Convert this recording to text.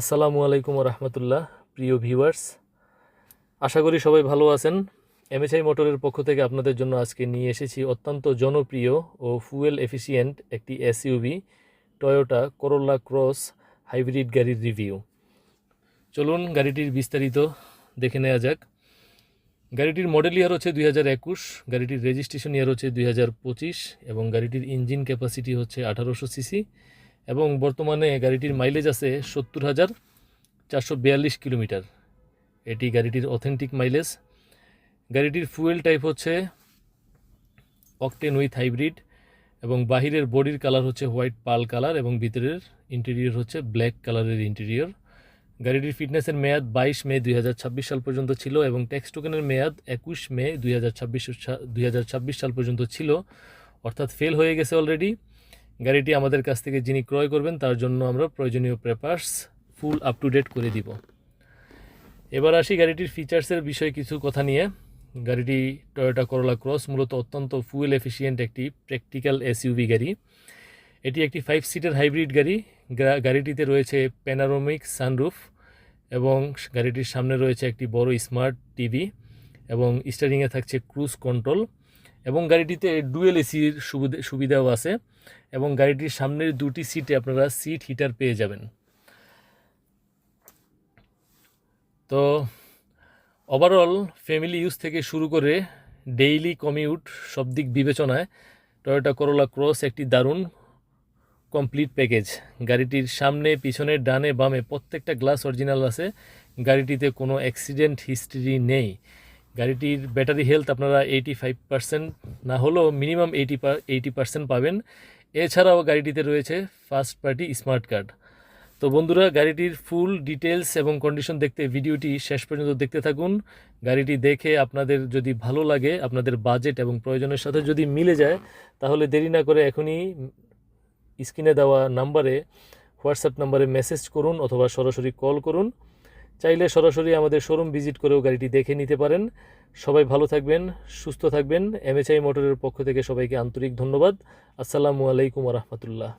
আসসালামু আলাইকুম রহমতুল্লাহ। প্রিয় ভিউয়ার্স, আশা করি সবাই ভালো আছেন। এমএসআই মোটরের পক্ষ থেকে আপনাদের জন্য আজকে নিয়ে এসেছি অত্যন্ত জনপ্রিয় ও ফুয়েল এফিসিয়েন্ট একটি এসইউভি টয়োটা করোলা ক্রস হাইব্রিড গাড়ির রিভিউ। চলুন গাড়িটির বিস্তারিত দেখে নেওয়া যাক। গাড়িটির মডেল ইয়ার হচ্ছে 2021, গাড়িটির রেজিস্ট্রেশন ইয়ার হচ্ছে 2025 এবং গাড়িটির ইঞ্জিন ক্যাপাসিটি হচ্ছে 1800 সিসি এবং বর্তমানে গাড়িটির মাইলেজ আছে 70,442 কিলোমিটার। এটি গাড়িটির অথেন্টিক মাইলেজ। গাড়িটির ফুয়েল টাইপ হচ্ছে অকটেন উইথ হাইব্রিড এবং বাহিরের বডির কালার হচ্ছে হোয়াইট পাল কালার এবং ভিতরের ইন্টেরিয়র হচ্ছে ব্ল্যাক কালারের ইন্টেরিয়র। গাড়িটির ফিটনেসের মেয়াদ 22 মে 2026 সাল পর্যন্ত ছিল এবং ট্যাক্স টোকেনের মেয়াদ 21 মে 2026 সাল পর্যন্ত ছিল, অর্থাৎ ফেল হয়ে গেছে অলরেডি। গাড়িটি আমাদের কাছ থেকে যিনি ক্রয় করবেন তার জন্য আমরা প্রয়োজনীয় papers full up to date করে দিব। এবার আসি গাড়িটির ফিচার্সের বিষয়ে কিছু কথা নিয়ে। গাড়িটি টয়োটা করোলা ক্রস মূলত অত্যন্ত ফুয়েল এফিসিয়েন্ট একটি প্র্যাকটিক্যাল এসইউভি গাড়ি। এটি একটি 5 সিটার হাইব্রিড গাড়ি। গাড়িটিতে রয়েছে প্যানারোমিক সানরুফ এবং গাড়িটির সামনে রয়েছে একটি বড় স্মার্ট টিভি এবং স্টিয়ারিংয়ে থাকছে ক্রুজ কন্ট্রোল এবং গাড়িটিতে ডুয়েল এসির সুবিধাও আছে এবং গাড়িটির সামনের দুটি সিটে আপনারা সিট হিটার পেয়ে যাবেন। তো ওভারঅল ফ্যামিলি ইউজ থেকে শুরু করে ডেইলি কমিউট সব দিক বিবেচনায় টয়োটা করোলা ক্রস একটি দারুণ কমপ্লিট প্যাকেজ। গাড়িটির সামনে, পিছনে, ডানে, বামে প্রত্যেকটা গ্লাস অরিজিনাল আছে। গাড়িটিতে কোনো অ্যাক্সিডেন্ট হিস্ট্রি নেই। গাড়িটির ব্যাটারি হেলথ আপনারা 85% না হলেও মিনিমাম 80% পাবেন। এছাড়াও গাড়িটিতে রয়েছে ফার্স্ট পার্টি স্মার্ট কার্ড। তো বন্ধুরা, গাড়িটির ফুল ডিটেলস এবং কন্ডিশন দেখতে ভিডিওটি শেষ পর্যন্ত দেখতে থাকুন। গাড়িটি দেখে আপনাদের যদি ভালো লাগে, আপনাদের বাজেট এবং প্রয়োজনের সাথে যদি মিলে যায়, তাহলে দেরি না করে এখনই স্ক্রিনে দেওয়া নাম্বারে, হোয়াটসঅ্যাপ নাম্বারে মেসেজ করুন অথবা সরাসরি কল করুন। চাইলে সরাসরি আমাদের শোরুম ভিজিট করেও গাড়িটি দেখে নিতে পারেন। সবাই ভালো থাকবেন, সুস্থ থাকবেন। এমএসআই মোটরের পক্ষ থেকে সবাইকে আন্তরিক ধন্যবাদ। আসসালামু আলাইকুম রহমতুল্লাহ।